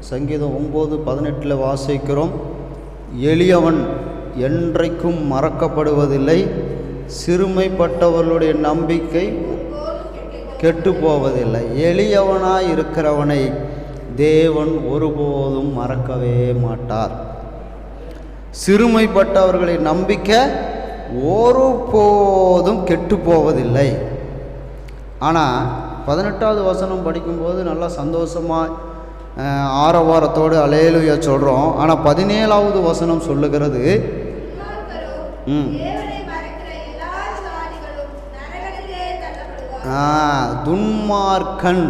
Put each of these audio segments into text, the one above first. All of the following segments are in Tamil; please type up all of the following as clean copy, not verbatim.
சங்கீதம் 9:18 வாசிக்கிறோம், எளியவன் என்றைக்கும் மறக்கப்படுவதில்லை, சிறுமைப்பட்டவர்களுடைய நம்பிக்கை கெட்டு போவதில்லை. எளியவனாய் இருக்கிறவனை தேவன் ஒருபோதும் மறக்கவே மாட்டார். சிறுமைப்பட்டவர்களின் நம்பிக்கை ஒருபோதும் கெட்டு போவதில்லை. ஆனால் 18வது வசனம் படிக்கும்போது நல்லா சந்தோஷமாக ஆரவாரத்தோடு அல்லேலூயா சொல்கிறோம். ஆனால் 17வது வசனம் சொல்லுகிறது, துன்மார்க்கன்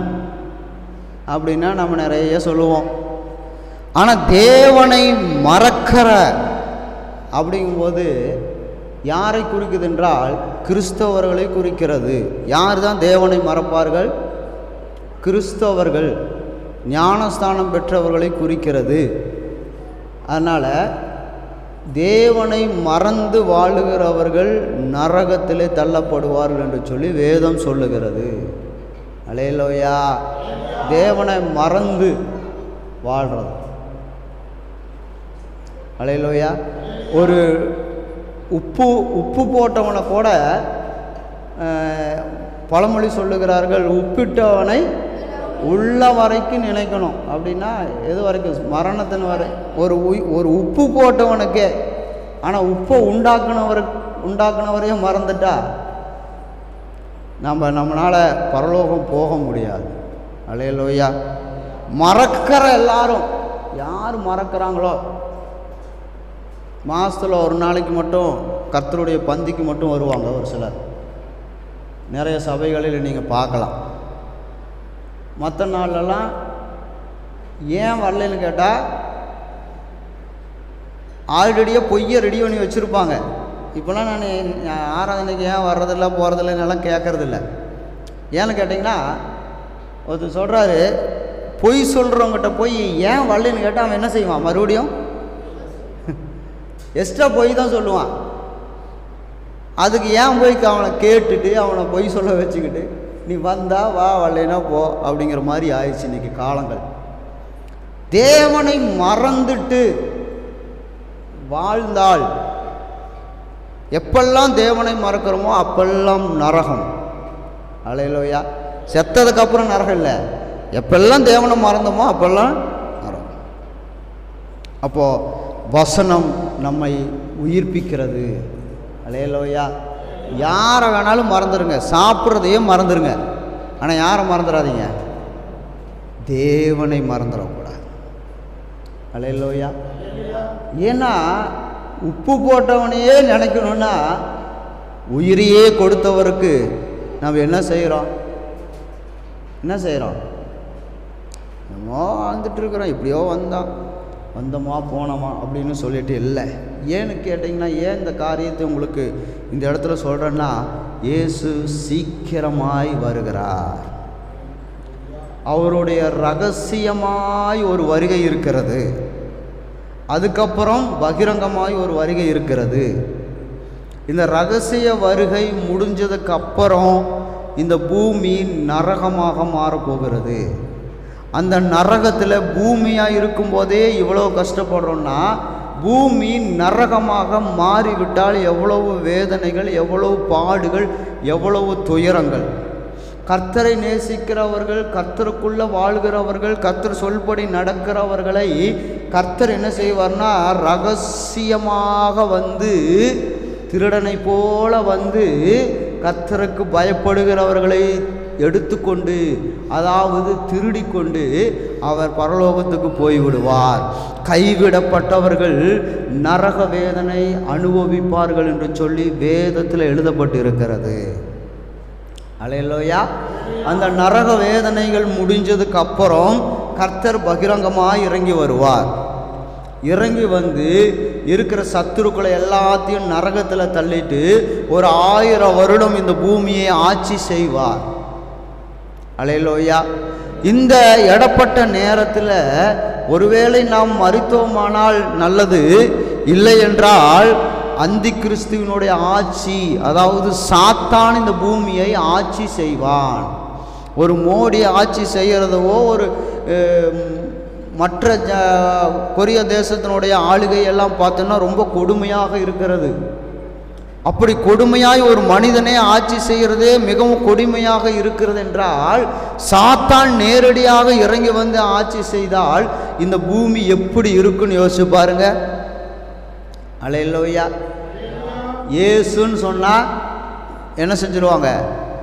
அப்படின்னா நம்ம நிறைய சொல்லுவோம். ஆனால் தேவனை மறக்கிற அப்படிங்கும்போது யாரை குறிக்குது என்றால் கிறிஸ்தவர்களை குறிக்கிறது. யார் தான் தேவனை மறப்பார்கள்? கிறிஸ்தவர்கள், ஞானஸ்தானம் பெற்றவர்களை குறிக்கிறது. அதனால் தேவனை மறந்து வாழுகிறவர்கள் நரகத்திலே தள்ளப்படுவார்கள் என்று சொல்லி வேதம் சொல்லுகிறது. அல்லேலூயா. தேவனை மறந்து வாழ்கிறது. அல்லேலூயா. ஒரு உப்பு போட்டவனை கூட பழமொழி சொல்லுகிறார்கள், உப்பிட்டவனை உள்ள வரைக்கும் நினைக்கணும். அப்படின்னா எது வரைக்கும்? மரணத்தின் வரை. ஒரு உப்பு போட்டவனுக்கே. ஆனால் உப்பை உண்டாக்குனவரையும் மறந்துட்டா நம்மளால் பரலோகம் போக முடியாது. அல்லேலூயா. மறக்கிற எல்லாரும் யார் மறக்கிறாங்களோ, மாதத்தில் ஒரு நாளைக்கு மட்டும் கர்த்தருடைய பந்திக்கு மட்டும் வருவாங்க ஒரு சிலர். நிறைய சபைகளில் நீங்கள் பார்க்கலாம். மற்ற நாள்லலாம் ஏன் வரலன்னு கேட்டால் ஆல்ரெடியாக பொய்யை ரெடி பண்ணி வச்சுருப்பாங்க. இப்போலாம் நான் ஆராதனைக்கு ஏன் வர்றதில்ல போகிறதில்லன்னெல்லாம் கேட்குறதில்ல. ஏன்னு கேட்டிங்கன்னா, ஒருத்தர் சொல்கிறாரு, பொய் சொல்கிறவங்ககிட்ட போய் ஏன் வரலன்னு கேட்டால் அவன் என்ன செய்வான்? மறுபடியும் எக்ஸ்ட்ரா பொய் தான் சொல்லுவான். அதுக்கு ஏன் போய் அவனை கேட்டுட்டு அவனை பொய் சொல்ல வச்சுக்கிட்டு நீ வந்தா வா, வரலைன்னா போ அப்படிங்கிற மாதிரி ஆயிடுச்சு இன்றைக்கி காலங்கள். தேவனை மறந்துட்டு வாழ்ந்தால், எப்பெல்லாம் தேவனை மறக்கிறோமோ அப்பெல்லாம் நரகம். அல்லேலூயா. செத்ததுக்கப்புறம் நரகம் இல்லை, எப்பெல்லாம் தேவனை மறந்தோமோ அப்பெல்லாம் நரகம். அப்போது வசனம் நம்மை உயிர்ப்பிக்கிறது. அல்லேலூயா. யாரை வேணாலும் மறந்துடுங்க, சாப்பிட்றதையே மறந்துடுங்க. ஆனால் யாரை மறந்துடாதீங்க? தேவனை மறந்துடக்கூடாது. அல்லேலூயா. ஏன்னா உப்பு போட்டவனையே நினைக்கணும்னா உயிரையே கொடுத்தவருக்கு நம்ம என்ன செய்கிறோம்? என்னமோ வாழ்ந்துட்டுருக்குறோம், இப்படியோ வந்தோமா போனோமா அப்படின்னு சொல்லிட்டு இல்லை. ஏன்னு கேட்டிங்கன்னா, ஏன் இந்த காரியத்தை உங்களுக்கு இந்த இடத்துல சொல்கிறேன்னா, இயேசு சீக்கிரமாய் வருகிறார். அவருடைய ரகசியமாய் ஒரு வருகை இருக்கிறது, அதுக்கப்புறம் பகிரங்கமாய் ஒரு வருகை இருக்கிறது. இந்த ரகசிய வருகை முடிஞ்சதுக்கு அப்புறம் இந்த பூமி நரகமாக மாறப்போகிறது. அந்த நரகத்தில் பூமியாக இருக்கும்போதே இவ்வளோ கஷ்டப்படுறோன்னா, பூமி நரகமாக மாறிவிட்டால் எவ்வளவு வேதனைகள், எவ்வளவு பாடுகள், எவ்வளவு துயரங்கள். கர்த்தரை நேசிக்கிறவர்கள், கர்த்தருக்குள்ளே வாழ்கிறவர்கள், கர்த்தர் சொல்படி நடக்கிறவர்களை கர்த்தர் என்ன செய்வார்னா, ரகசியமாக வந்து திருடனை போல வந்து கர்த்தருக்கு பயப்படுகிறவர்களை எடுத்துக்கொண்டு, அதாவது திருடிக்கொண்டு அவர் பரலோகத்துக்கு போய்விடுவார். கைவிடப்பட்டவர்கள் நரக வேதனை அனுபவிப்பார்கள் என்று சொல்லி வேதத்தில் எழுதப்பட்டு இருக்கிறது. அல்லேலூயா. அந்த நரக வேதனைகள் முடிஞ்சதுக்கு அப்புறம் கர்த்தர் பகிரங்கமாக இறங்கி வருவார். இறங்கி வந்து இருக்கிற சத்துருக்களை எல்லாத்தையும் நரகத்தில் தள்ளிட்டு ஒரு 1000 வருடம் இந்த பூமியை ஆட்சி செய்வார். அல்லேலூயா. இந்த இடப்பட்ட நேரத்தில் ஒருவேளை நாம் மரித்தோமானால் நல்லது, இல்லை என்றால் அந்தி கிறிஸ்துவினுடைய ஆட்சி, அதாவது சாத்தான் இந்த பூமியை ஆட்சி செய்வான். ஒரு மோடி ஆட்சி செய்கிறதவோ, ஒரு மற்ற கொரிய தேசத்தினுடைய ஆளுகை எல்லாம் பார்த்தோன்னா ரொம்ப கொடுமையாக இருக்கிறது. அப்படி கொடுமையாய் ஒரு மனிதனே ஆட்சி செய்கிறதே மிகவும் கொடுமையாக இருக்கிறது என்றால், சாத்தான் நேரடியாக இறங்கி வந்து ஆட்சி செய்தால் இந்த பூமி எப்படி இருக்குன்னு யோசிச்சு பாருங்க. அல்லேலூயா. இயேசுன்னு சொன்னால் என்ன செஞ்சிருவாங்க?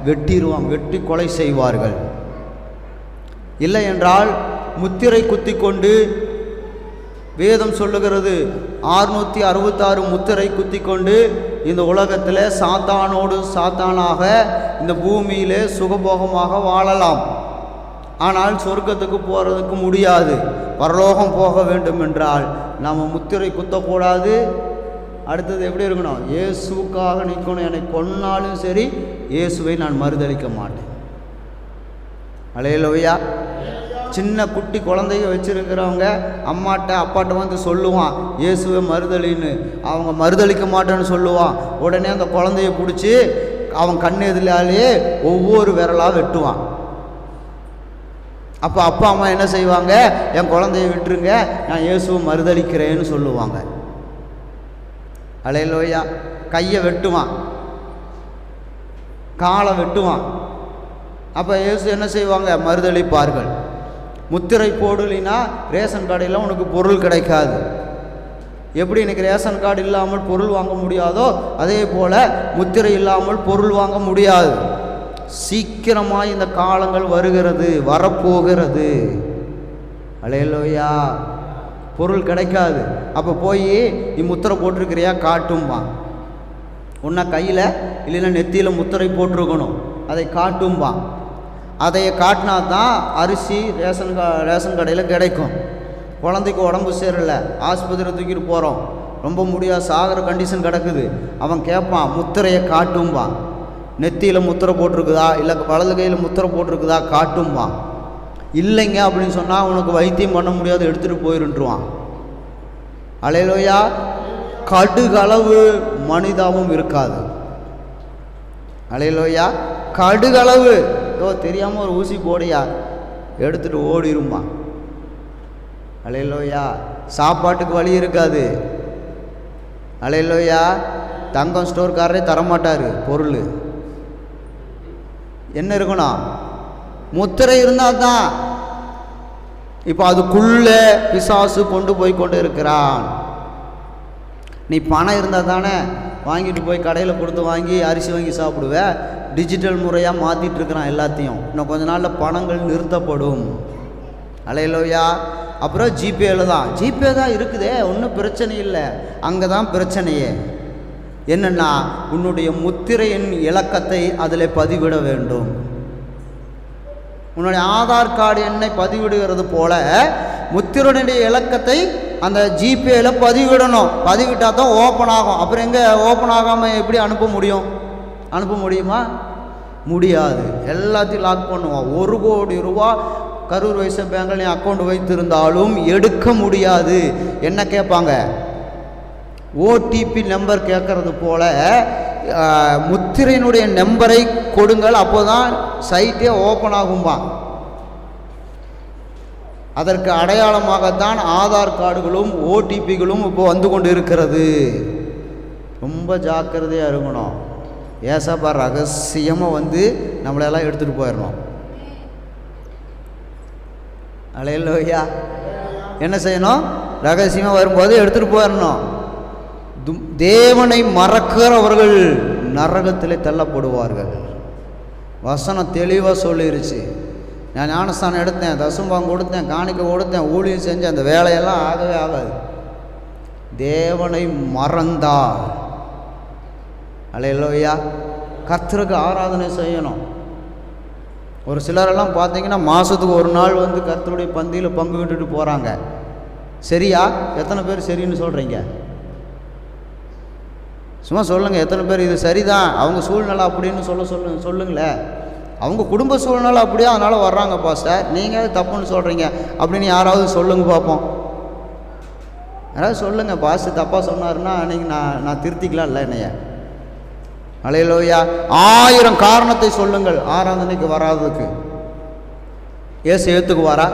வெட்டிடுவாங்க, வெட்டி கொலை செய்வார்கள். இல்லை என்றால் முத்திரை குத்தி கொண்டு, வேதம் சொல்லுகிறது 666 முத்திரை குத்தி கொண்டு இந்த உலகத்தில் சாத்தானோடு சாத்தானாக இந்த பூமியிலே சுகபோகமாக வாழலாம். ஆனால் சொர்க்கத்துக்கு போகிறதுக்கு முடியாது. பரலோகம் போக வேண்டும் என்றால் நாம் முத்திரை குத்தக்கூடாது. அடுத்தது எப்படி இருக்கணும்? இயேசுக்காக நிற்கணும். என்னை கொன்னாலும் சரி இயேசுவை நான் மறுதளிக்க மாட்டேன். அல்லேலூயா. சின்ன குட்டி குழந்தைய வச்சுருக்கிறவங்க அம்மாட்ட அப்பாட்ட வந்து சொல்லுவான் இயேசுவை மறுதலின்னு. அவங்க மறுதளிக்க மாட்டேன்னு சொல்லுவான். உடனே அந்த குழந்தைய பிடிச்சி அவன் கண் எதிராலேயே ஒவ்வொரு விரலாக வெட்டுவான். அப்போ அப்பா அம்மா என்ன செய்வாங்க? என் குழந்தைய விட்டுருங்க, நான் இயேசுவை மறுதளிக்கிறேன்னு சொல்லுவாங்க. அல்லேலூயா. கையை வெட்டுவான், காலை வெட்டுவான். அப்போ இயேசு என்ன செய்வாங்க? மறுதளிப்பார்கள். முத்திரை போடலினா ரேஷன் கடையில் உனக்கு பொருள் கிடைக்காது. எப்படி இன்றைக்கி ரேஷன் கார்டு இல்லாமல் பொருள் வாங்க முடியாதோ அதே போல் முத்திரை இல்லாமல் பொருள் வாங்க முடியாது. சீக்கிரமாக இந்த காலங்கள் வருகிறது, வரப்போகிறது. அல்லேலூயா. பொருள் கிடைக்காது. அப்போ போய் நீ முத்திரை போட்டிருக்கிறியா காட்டும்பா. உன்னை கையில் இல்லைன்னா நெத்தியில் முத்திரை போட்டிருக்கணும், அதை காட்டும்பா. அதை காட்டினா தான் அரிசி ரேஷன் கடையில் கிடைக்கும். குழந்தைக்கு உடம்பு சரியில்லை, ஆஸ்பத்திரி தூக்கிட்டு போகிறோம், ரொம்ப முடியாது, சாகிற கண்டிஷன் கிடக்குது. அவன் கேட்பான் முத்திரையை காட்டும்பான். நெத்தியில் முத்திரை போட்டிருக்குதா இல்லை வலது கையில் முத்திரை போட்டிருக்குதா காட்டும்பான். இல்லைங்க அப்படின்னு சொன்னால் உனக்கு வைத்தியம் பண்ண முடியாது, எடுத்துகிட்டு போயிருன்றுவான். அல்லேலூயா. கடுகளவு மனிதாவும் இருக்காது. அல்லேலூயா. கடுகளவு தெரியாமல் ஒரு ஊசி போடையா எடுத்துகிட்டு ஓடிருமா. அல்லேலூயா. சாப்பாட்டுக்கு வழி இருக்காது. அல்லேலூயா. தங்கம் ஸ்டோர்காரரே தரமாட்டார் பொருள். என்ன இருக்கணும்? முத்திரை இருந்தால் தான். இப்போ அதுக்குள்ளே பிசாசு கொண்டு போய் கொண்டு இருக்கிறான். நீ பணம் இருந்தால் தானே வாங்கிட்டு போய் கடையில் கொடுத்து வாங்கி அரிசி வாங்கி சாப்பிடுவேன். டிஜிட்டல் முறையாக மாற்றிட்டு இருக்கிறான் எல்லாத்தையும். இன்னும் கொஞ்ச நாளில் பணங்கள் நிறுத்தப்படும். அல்லேலூயா. அப்புறம் ஜிபேயில் தான், ஜிபே தான் இருக்குதே, ஒன்றும் பிரச்சனை இல்லை. அங்கே தான் பிரச்சனையே. என்னென்னா உன்னுடைய முத்திரையின் இலக்கத்தை அதில் பதிவிட வேண்டும். உன்னுடைய ஆதார் கார்டு எண்ணை பதிவிடுகிறது போல முத்திரையுடைய இலக்கத்தை அந்த ஜிபேயில் பதிவிடணும். பதிவிட்டால் தான் ஓப்பன் ஆகும். அப்புறம் எங்கே ஓப்பன் ஆகாமல் எப்படி அனுப்ப முடியும்? அனுப்ப முடியுமா? முடியாது. எல்லாத்தையும் லாக் பண்ணுவான். 1 கோடி ரூபா கரூர் வைஸ்யா பேங்கில் நீ அக்கௌண்ட் வைத்திருந்தாலும் எடுக்க முடியாது. என்ன கேட்பாங்க? ஓடிபி நம்பர் கேட்கறது போல முத்திரையினுடைய நம்பரை கொடுங்கள், அப்போ தான் சைட்டே ஓப்பன் ஆகும்பான். அதற்கு அடையாளமாகத்தான் ஆதார் கார்டுகளும் ஓடிபிகளும் இப்போ வந்து கொண்டு இருக்கிறது. ரொம்ப ஜாக்கிரதையாக இருக்கணும். ஏசப்பா ரகசியமாக வந்து நம்மளெல்லாம் எடுத்துகிட்டு போயிடணும். அல்லேலூயா. என்ன செய்யணும்? ரகசியமாக வரும்போது எடுத்துகிட்டு போயிடணும். தேவனை மறக்கிறவர்கள் நரகத்தில் தள்ளப்படுவார்கள். வசனம் தெளிவாக சொல்லிருச்சு. நான் ஞானஸ்தானம் எடுத்தேன், தசம்பாங்க கொடுத்தேன், காணிக்கை கொடுத்தேன், ஊழியம் செஞ்சேன், அந்த வேலையெல்லாம் ஆகவே ஆகாது. தேவனை மறந்தால் அல்லேலூயா. கர்த்தருக்கு ஆராதனை செய்யணும். ஒரு சிலரெல்லாம் பார்த்தீங்கன்னா மாதத்துக்கு ஒரு நாள் வந்து கர்த்தருடைய பந்தியில் பங்கு விட்டுட்டு போகிறாங்க. சரியா? எத்தனை பேர் சரின்னு சொல்கிறீங்க? சும்மா சொல்லுங்கள், எத்தனை பேர் இது சரிதான், அவங்க சூழ்நிலை அப்படின்னு சொல்லுங்களேன். அவங்க குடும்ப சூழ்நிலை அப்படியே அதனால் வர்றாங்க பாஸ்டர், நீங்கள் தப்புன்னு சொல்கிறீங்க அப்படின்னு யாராவது சொல்லுங்க பார்ப்போம். யாராவது சொல்லுங்கள், பாஸ்டர் தப்பாக சொன்னாருன்னா அன்றைக்கி நான் திருத்திக்கலாம் இல்லை என்னைய. அல்லேலூயா. 1000 காரணத்தை சொல்லுங்கள் ஆராதனைக்கு வராததுக்கு. ஏசு ஏற்றுக்குவாரா?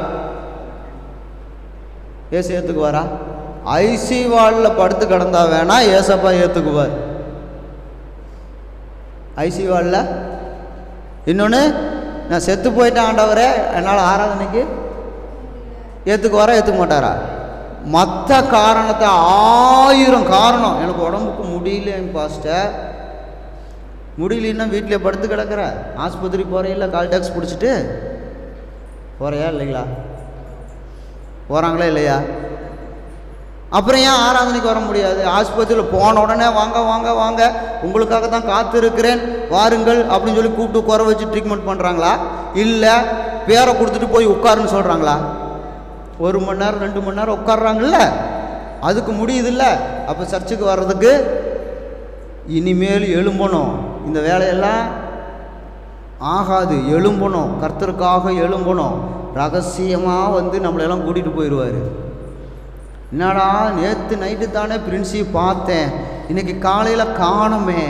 ஏசு ஏற்றுக்குவாரா? ஐசி வார்டில் படுத்து கிடந்தா வேணா ஏசப்பா ஏற்றுக்குவார். ஐசி வார்டில் இன்னொன்று, நான் செத்து போயிட்டேன் ஆண்டவரே, என்னால் ஆராதனைக்கு ஏற்றுக்குவாரா ஏற்றுக்க மாட்டாரா? மற்ற காரணத்தை 1000 காரணம், எனக்கு உடம்புக்கு முடியல பாஸ்டர், முடியலன்னா வீட்டில் படுத்து கிடக்கிற, ஆஸ்பத்திரி போகிறையில கால் டாக்ஸ் பிடிச்சிட்டு போகிறையா இல்லைங்களா? போகிறாங்களா இல்லையா? அப்புறம் ஏன் ஆராதனைக்கு வர முடியாது? ஆஸ்பத்திரியில் போன உடனே வாங்க வாங்க வாங்க, உங்களுக்காக தான் காத்திருக்கிறேன் வாருங்கள் அப்படின்னு சொல்லி கூப்பிட்டு குறை வச்சு ட்ரீட்மெண்ட் பண்ணுறாங்களா? இல்லை பேரை கொடுத்துட்டு போய் உட்காருன்னு சொல்கிறாங்களா? 1 மணி நேரம் 2 மணி நேரம் உட்காடுறாங்கல்ல, அதுக்கு முடியுதில்ல. அப்போ சர்ச்சுக்கு வர்றதுக்கு இனிமேல் எழும்பணும். இந்த வேலையெல்லாம் ஆகாது, எழும்பணும், கர்த்தருக்காக எழும்பணும். ரகசியமாக வந்து நம்மளெல்லாம் கூட்டிகிட்டு போயிடுவார். என்னடா நேற்று நைட்டு தானே பிரின்சி பார்த்தேன், இன்னைக்கு காலையில் காணுமே.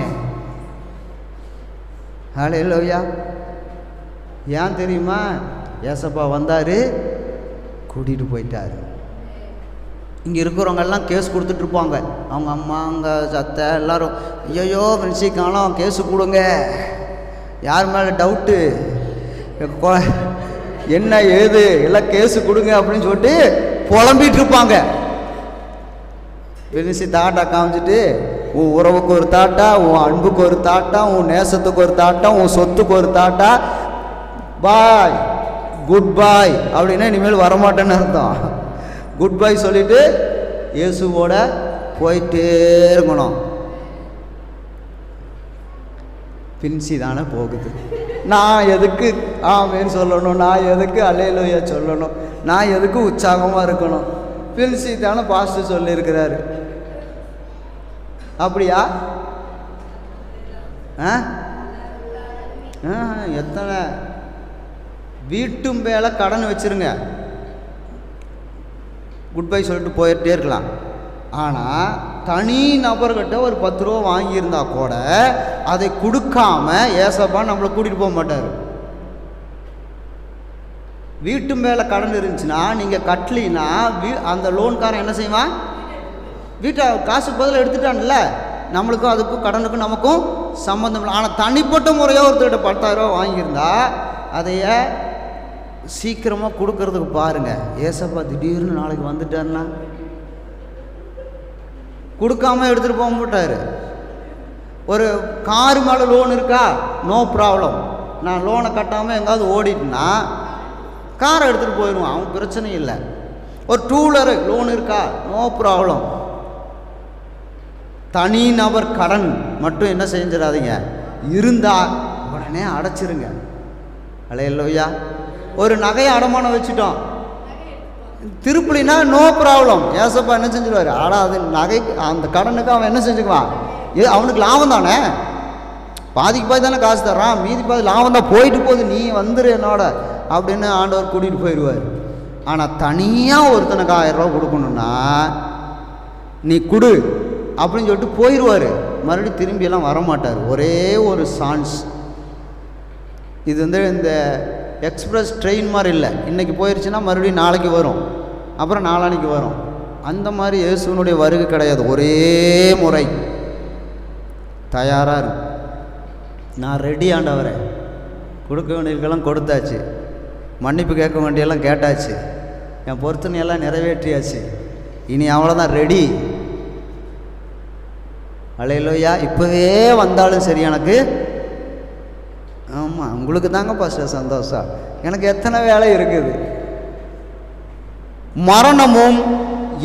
ஹல்லேலூயா. ஏன் தெரியுமா? ஏசப்பா வந்தார், கூட்டிகிட்டு போயிட்டார். இங்கே இருக்கிறவங்கெல்லாம் கேஸ் கொடுத்துட்ருப்பாங்க, அவங்க அம்மா அவங்க சத்தை எல்லோரும், ஐயோ பிரின்சி காணோம், கேஸு கொடுங்க, யார் மேலே டவுட்டு, என்ன ஏது எல்லாம் கேஸு கொடுங்க அப்படின்னு சொல்லிட்டு புலம்பிகிட்டு இருப்பாங்க. பிரின்சி தாட்டா காமிச்சிட்டு, உன் உறவுக்கு ஒரு தாட்டா, உன் அன்புக்கு ஒரு தாட்டா, உன் நேசத்துக்கு ஒரு தாட்டா, உன் சொத்துக்கு ஒரு தாட்டா, பாய் குட் பாய் அப்படின்னா இனிமேல் வரமாட்டேன்னு அர்த்தம். குட் பாய் சொல்லிவிட்டு இயேசுவோட போயிட்டே இருக்கணும். பிரின்சி தானே போகுது, நான் எதுக்கு ஆமேன்னு சொல்லணும், நான் எதுக்கு அல்லேலூயா சொல்லணும், நான் எதுக்கு உற்சாகமாக இருக்கணும்? பிரின்சி தானே பாஸ்டர் சொல்லியிருக்கிறாரு. அப்படியா? எத்தனை வீட்டும் வேலை கடன் வச்சுருங்க, குட் பை சொல்லிட்டு போயிட்டே இருக்கலாம். ஆனால் தனி நபர்கிட்ட ஒரு 10 ரூபா வாங்கியிருந்தா கூட அதை கொடுக்காம ஏசப்பா நம்மளை கூட்டிகிட்டு போக மாட்டார். வீட்டும் வேலை கடன் இருந்துச்சுன்னா நீங்கள் கட்டலினா அந்த லோன்காரன் என்ன செய்வான்? வீட்டை காசுக்கு பதில் எடுத்துட்டான்ல, நம்மளுக்கும் அதுக்கும் கடனுக்கும் நமக்கும் சம்மந்தம் இல்லை. ஆனால் தனிப்பட்ட முறையாக ஒருத்தர்கிட்ட 10,000 ரூபா வாங்கியிருந்தா அதைய சீக்கிரமாக கொடுக்கறதுக்கு பாருங்கள். ஏசப்பா திடீர்னு நாளைக்கு வந்துட்டார்னா கொடுக்காம எடுத்துகிட்டு போக மாட்டார். ஒரு காரு மேலே லோன் இருக்கா, நோ ப்ராப்ளம், நான் லோனை கட்டாமல் எங்காவது ஓடிட்டுனா காரை எடுத்துகிட்டு போயிடுவான், அவன் பிரச்சனை இல்லை. ஒரு 2 வீலரு லோன் இருக்கா, நோ ப்ராப்ளம். தனி நபர் கடன் மட்டும் என்ன செஞ்சிடாதீங்க, இருந்தால் உடனே அடைச்சிருங்க. அல்லேலூயா. ஒரு நகையை அடமானம் வச்சுட்டோம், திருப்பலினா நோ ப்ராப்ளம், ஏசப்பா என்ன செஞ்சிடுவார்? ஆனால் அது நகை அந்த கடனுக்கு அவன் என்ன செஞ்சுக்குவான்? அவனுக்கு லாபம் தானே, பாதிக்கு பாதி தானே காசு தர்றான், மீதி பாதி லாபம் தான், போயிட்டு போகுது, நீ வந்துரு என்னோட அப்படின்னு ஆண்டவர் கூட்டிகிட்டு போயிடுவார். ஆனால் தனியாக ஒருத்தனுக்கு 1000 ரூபா கொடுக்கணுன்னா நீ கொடு அப்படின்னு சொல்லிட்டு போயிடுவார், மறுபடியும் திரும்பியெல்லாம் வரமாட்டார். ஒரே ஒரு சான்ஸ். இது வந்து இந்த எக்ஸ்பிரஸ் ட்ரெயின் மாதிரி இல்லை, இன்றைக்கி போயிடுச்சுன்னா மறுபடியும் நாளைக்கு வரும், அப்புறம் நாளான்னைக்கு வரும். அந்த மாதிரி இயேசுனுடைய வருகை கிடையாது, ஒரே முறை. தயாராக இருக்கு, நான் ரெடி ஆண்டவரே, கொடுக்க வேண்டியதுக்கெல்லாம் கொடுத்தாச்சு, மன்னிப்பு கேட்க வேண்டியெல்லாம் கேட்டாச்சு, என் பொருத்தனையெல்லாம் நிறைவேற்றியாச்சு, இனி அவ்வளோதான், ரெடி. அல்லேலூயா. இப்போவே வந்தாலும் சரி எனக்கு, ஆமாம் உங்களுக்கு தாங்க பாஸ்டர் சந்தோஷம், எனக்கு எத்தனை வேலை இருக்குது. மரணமும்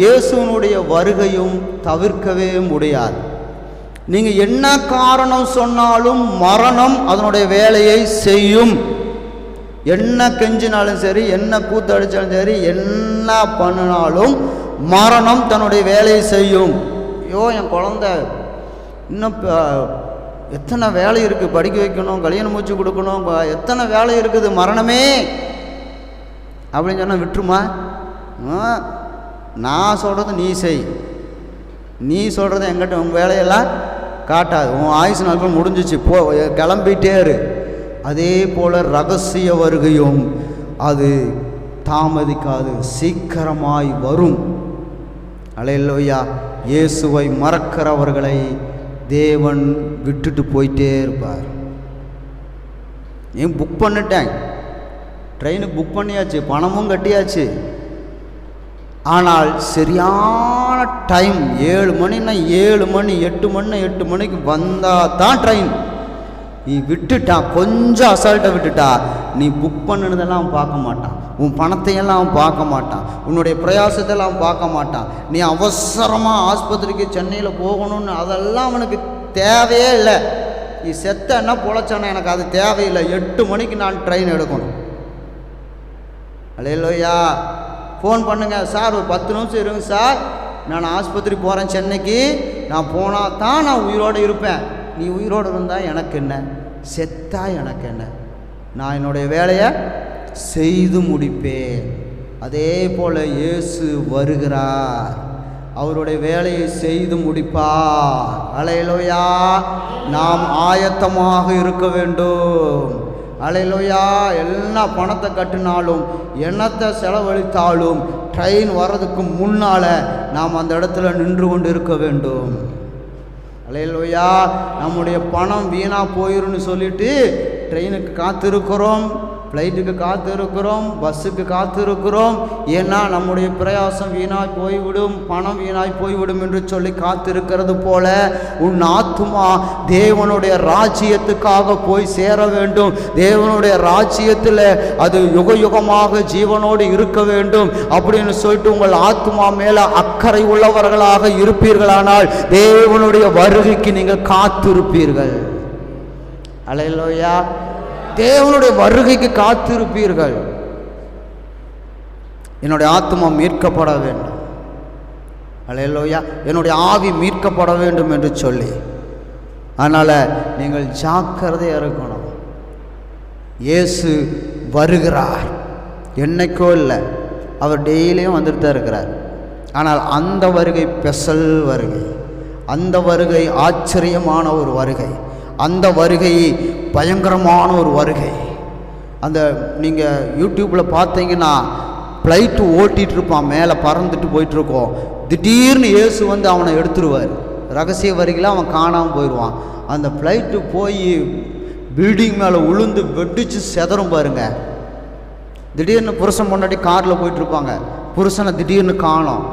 இயேசுனுடைய வருகையும் தவிர்க்கவே முடியாது. நீங்கள் என்ன காரணம் சொன்னாலும் மரணம் அதனுடைய வேலையை செய்யும். என்ன கெஞ்சினாலும் சரி, என்ன கூத்தடிச்சாலும் சரி, என்ன பண்ணினாலும் மரணம் தன்னுடைய வேலையை செய்யும். ஐயோ என் குழந்த இன்னும் எத்தனை வேலை இருக்குது, படிக்க வைக்கணும், கல்யாணம் மூச்சு கொடுக்கணும், எத்தனை வேலை இருக்குது, மரணமே அப்படின்னு சொன்னால் விட்டுருமா? நான் சொல்கிறது நீ செய், நீ சொல்கிறது எங்கிட்ட உங்கள் வேலையெல்லாம் காட்டாது, உன் ஆயுசு நாட்கள் முடிஞ்சிச்சு, போ கிளம்பிட்டே இரு. அதே போல் ரகசிய வருகையும் அது தாமதிக்காது, சீக்கிரமாய் வரும். அல்லேலூயா. இயேசுவை மறக்கிறவர்களை தேவன் விட்டுட்டு போயிட்டே இருப்பார். நீ புக் பண்ணிட்டேன், ட்ரெயினுக்கு புக் பண்ணியாச்சு, பணமும் கட்டியாச்சு. ஆனால் சரியான டைம் 7 மணின்னா 7 மணி, 8 மணினா 8 மணிக்கு வந்தால் தான் ட்ரெயின். நீ விட்டுட்டா, கொஞ்சம் அசால்ட்டை விட்டுட்டா, நீ புக் பண்ணினதெல்லாம் அவன் பார்க்க மாட்டான், உன் பணத்தையெல்லாம் அவன் பார்க்க மாட்டான், உன்னுடைய பிரயாசத்தெல்லாம் அவன் பார்க்க மாட்டான். நீ அவசரமாக ஆஸ்பத்திரிக்கு சென்னையில் போகணும்னு அதெல்லாம் அவனுக்கு தேவையே இல்லை. நீ செத்த என்ன பொழைச்சானே, எனக்கு அது தேவையில்லை. 8 மணிக்கு நான் ட்ரெயின் எடுக்கணும். அல்லேலூயா. ஃபோன் பண்ணுங்க சார், ஒரு 10 நிமிஷம் இருங்க சார், நான் ஆஸ்பத்திரி போகிறேன் சென்னைக்கு, நான் போனால் தான் நான் உயிரோடு இருப்பேன். நீ உயிரோடு இருந்தால் எனக்கு என்ன, செத்தா எனக்கு என்ன, நான் என்னுடைய வேலையை செய்து முடிப்பேன். அதே போல் இயேசு வருகிறார், அவருடைய வேலையை செய்து முடிப்பார். அல்லேலூயா. நாம் ஆயத்தமாக இருக்க வேண்டும். அல்லேலூயா. எல்லா பணத்தை கட்டினாலும், எண்ணத்தை செலவழித்தாலும், ட்ரெயின் வர்றதுக்கு முன்னால் நாம் அந்த இடத்துல நின்று கொண்டு இருக்க வேண்டும். அல்லேலூயா. நம்முடைய பணம் வீணாக போயிருன்னு சொல்லிட்டு ட்ரெயினுக்கு காத்திருக்கிறோம், ஃப்ளைட்டுக்கு காத்திருக்கிறோம், பஸ்ஸுக்கு காத்திருக்கிறோம். ஏன்னா நம்முடைய பிரயாசம் வீணாய் போய்விடும், பணம் வீணாய் போய்விடும் என்று சொல்லி காத்திருக்கிறது போல உன் ஆத்துமா தேவனுடைய ராஜ்யத்துக்காக போய் சேர வேண்டும். தேவனுடைய ராஜ்யத்தில் அது யுக யுகமாக ஜீவனோடு இருக்க வேண்டும் அப்படின்னு சொல்லிட்டு உங்கள் ஆத்துமா மேலே அக்கறை உள்ளவர்களாக இருப்பீர்களானால் தேவனுடைய வருகைக்கு நீங்கள் காத்திருப்பீர்கள். அல்லேலூயா. தேவனுடைய வருகைக்கு காத்திருப்பீர்கள். என்னுடைய ஆத்துமா மீட்கப்பட வேண்டும், அல்லேலூயா, என்னுடைய ஆவி மீட்கப்பட வேண்டும் என்று சொல்லி. அதனால் நீங்கள் ஜாக்கிரதையாக இருக்கணும். இயேசு வருகிறார், என்னைக்கோ இல்லை, அவர் டெய்லியும் வந்துட்டு தான் இருக்கிறார். ஆனால் அந்த வருகை ஸ்பெஷல் வருகை, அந்த வருகை ஆச்சரியமான ஒரு வருகை, அந்த வருகை பயங்கரமான ஒரு வருகை. அந்த நீங்கள் யூடியூப்பில் பார்த்தீங்கன்னா ஃப்ளைட்டு ஓட்டிகிட்டு இருப்பான், மேலே பறந்துட்டு போயிட்டுருக்கோம், திடீர்னு இயேசு வந்து அவனை எடுத்துருவார். ரகசிய வருகையில் அவன் காணாமல் போயிடுவான். அந்த ஃப்ளைட்டு போய் பில்டிங் மேலே உளுந்து வெடிச்சு செதறும் பாருங்க. திடீர்னு புருஷன் முன்னாடி காரில் போயிட்டுருப்பாங்க, புருஷனை திடீர்னு காணோம்,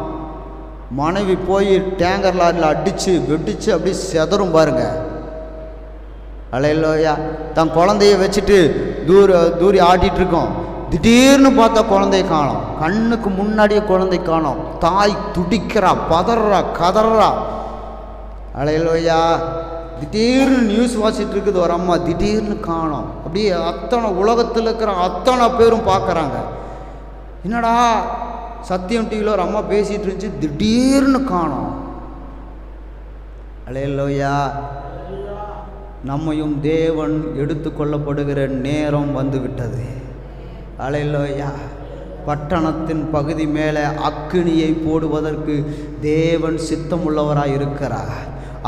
மனைவி போய் டேங்கர் லாரியில் அடித்து வெடிச்சு அப்படி செதறும் பாருங்க. அல்லேலூயா. தன் குழந்தைய வச்சுட்டு தூரி ஆட்டிகிட்டு இருக்கோம், திடீர்னு பார்த்தா குழந்தைய காணோம், கண்ணுக்கு முன்னாடியே குழந்தை காணோம், தாய் துடிக்கிறா, பதறா, கதறா. அல்லேலூயா. திடீர்னு நியூஸ் வாசிட்டு இருக்குது ஒரு அம்மா, திடீர்னு காணோம். அப்படியே அத்தனை உலகத்தில் இருக்கிற அத்தனை பேரும் பார்க்குறாங்க, என்னடா சத்தியம் டிவியில் ஒரு அம்மா பேசிகிட்டு இருந்துச்சு, திடீர்னு காணோம். அல்லேலூயா. நம்மையும் தேவன் எடுத்து கொள்ளப்படுகிற நேரம் வந்துவிட்டது. அல்லேலூயா. பட்டணத்தின் பகுதி மேலே அக்கினியை போடுவதற்கு தேவன் சித்தமுள்ளவராக இருக்கிறார்.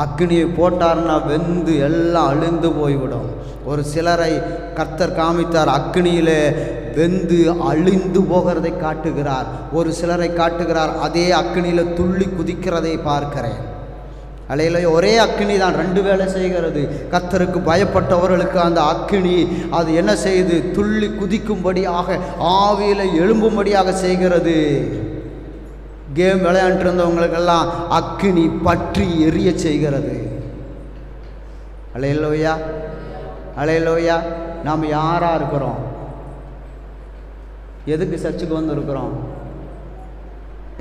அக்கினியை போட்டார்னா வெந்து எல்லாம் அழிந்து போய்விடும். ஒரு சிலரை கர்த்தர் காமித்தார், அக்கினியிலே வெந்து அழிந்து போகிறதை காட்டுகிறார். ஒரு சிலரை காட்டுகிறார், அதே அக்கினியில் துள்ளி குதிக்கிறதை பார்க்கிறேன். அல்லேலூயா. ஒரே அக்கினி தான், 2 வேலை செய்கிறது. கர்த்தருக்கு பயப்பட்டவர்களுக்கு அந்த அக்கினி அது என்ன செய்து, துள்ளி குதிக்கும்படியாக, ஆவியில் எழும்பும்படியாக செய்கிறது. கேம் விளையாண்டு இருந்தவங்களுக்கெல்லாம் அக்கினி பற்றி எரிய செய்கிறது. அல்லேலூயா. அல்லேலூயா. நாம் யாராக இருக்கிறோம்? எதுக்கு சர்ச்சுக்கு வந்திருக்கிறோம்?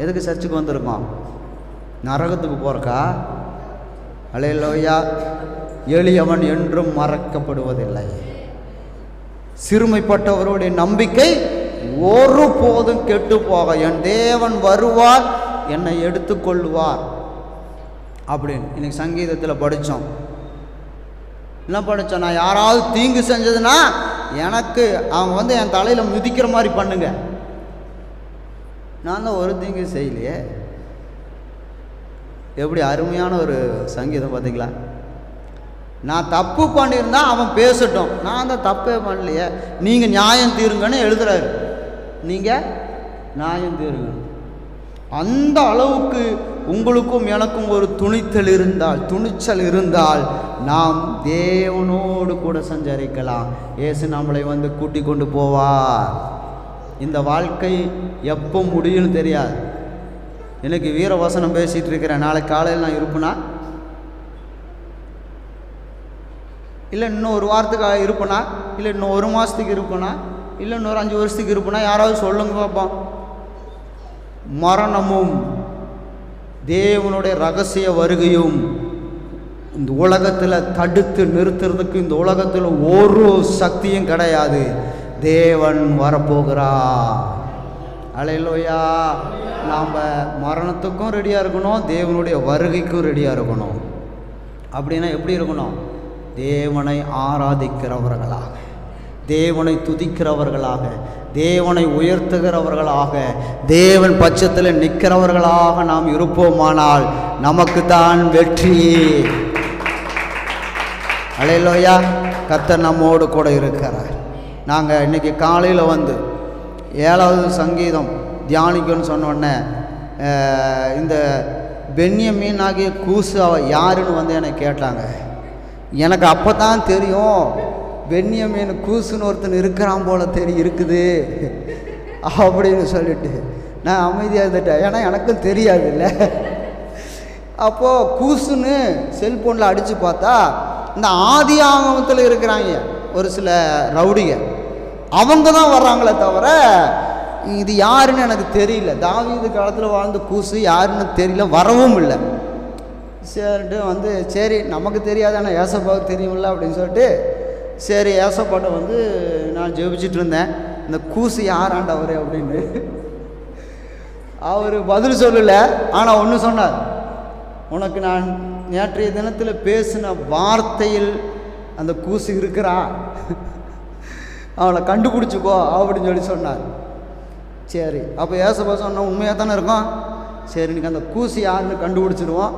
எதுக்கு சர்ச்சுக்கு வந்திருக்கோம்? நரகத்துக்கு போகிறக்கா? அல்லேலூயா. எளியவன் என்றும் மறக்கப்படுவதில்லை. சிறுமைப்பட்டவருடைய நம்பிக்கை ஒருபோதும் கெட்டு போக, என் தேவன் வருவார், என்னை எடுத்துக்கொள்வார் அப்படின்னு இன்னைக்கு சங்கீதத்தில் படித்தோம். என்ன படித்தோம்? நான் யாராவது தீங்கு செஞ்சதுன்னா எனக்கு அவங்க வந்து என் தலையில் மிதிக்கிற மாதிரி பண்ணுங்க. நான் தான் ஒரு தீங்கு செய்யலையே. எப்படி அருமையான ஒரு சங்கீதம் பார்த்தீங்களா? நான் தப்பு பண்ணியிருந்தா அவன் பேசட்டும், நான் தான் தப்பே பண்ணலையே, நீங்கள் நியாயம் தீருங்கன்னு எழுதுறாரு. நீங்கள் நியாயம் தீருங்கள். அந்த அளவுக்கு உங்களுக்கும் எனக்கும் ஒரு துணிச்சல் இருந்தால் நாம் தேவனோடு கூட சஞ்சரிக்கலாம். இயேசு நம்மளை வந்து கூட்டி கொண்டு போவார். இந்த வாழ்க்கை எப்போ முடியும்னு தெரியாது. எனக்கு வீரவசனம் பேசிகிட்டு இருக்கிறேன், நாளைக்கு காலையில் நான் இருப்பேனா, இல்லை இன்னும் ஒரு வாரத்துக்கு இருப்பேனா, இல்லை இன்னும் ஒரு மாதத்துக்கு இருப்பேனா, இல்லை இன்னொரு 5 வருஷத்துக்கு இருப்பேனா, யாராவது சொல்லுங்க பார்ப்போம். மரணமும் தேவனுடைய ரகசிய வருகையும் இந்த உலகத்தில் தடுத்து நிறுத்துறதுக்கு இந்த உலகத்தில் ஒரு சக்தியும் கிடையாது. தேவன் வரப்போகிறார். அல்லேலூயா. நாம் மரணத்துக்கும் ரெடியாக இருக்கணும், தேவனுடைய வருகைக்கும் ரெடியாக இருக்கணும். அப்படின்னா எப்படி இருக்கணும்? தேவனை ஆராதிக்கிறவர்களாக, தேவனை துதிக்கிறவர்களாக, தேவனை உயர்த்துகிறவர்களாக, தேவன் பட்சத்தில் நிற்கிறவர்களாக நாம் இருப்போமானால் நமக்கு தான் வெற்றி. அல்லேலூயா. கர்த்தர் நம்மோடு கூட இருக்கிறார். நாங்கள் இன்றைக்கி காலையில் வந்து 7வது சங்கீதம் தியானிக்கணும்னு சொன்னோடனே இந்த பென்யமீன் ஆகிய கூசு யாருன்னு வந்து என்னை கேட்டாங்க. எனக்கு அப்போ தான் தெரியும், பென்யமீன் கூசுன்னு ஒருத்தன் இருக்கிறான் போல இருக்குது அப்படின்னு சொல்லிட்டு நான் அமைதியாக இருந்துட்டேன். ஏன்னா எனக்கும் தெரியாது இல்லை. அப்போது கூசுன்னு செல்ஃபோனில் அடித்து பார்த்தா இந்த ஆதி ஆகமத்தில் இருக்கிறாங்க ஒரு சில ரவுடிங்க, அவங்க தான் வர்றாங்களே தவிர இது யாருன்னு எனக்கு தெரியல. தாவீது காலத்தில் வாழ்ந்த கூசு யாருன்னு தெரியல, வரவும் இல்லை. சரிட்டு வந்து சரி நமக்கு தெரியாதானே ஏசப்பாவுக்கு தெரியுமில்ல அப்படின்னு சொல்லிட்டு சரி ஏசப்பாட்டை வந்து நான் ஜெபிச்சுட்டு இருந்தேன், இந்த கூசு யாராண்டவர் அப்படின்னு. அவர் பதில் சொல்லலை. ஆனால் ஒன்று சொன்னார், உனக்கு நான் நேற்றைய தினத்தில் பேசின வார்த்தையில் அந்த கூசு இருக்கிறா, அவனை கண்டுபிடிச்சிக்கோ அப்படின்னு சொல்லி சொன்னார். சரி அப்போ ஏசப்பா சொன்ன உண்மையாக தானே இருக்கும். சரி இன்னைக்கு அந்த கூசு யாருன்னு கண்டுபிடிச்சிடுவோம்.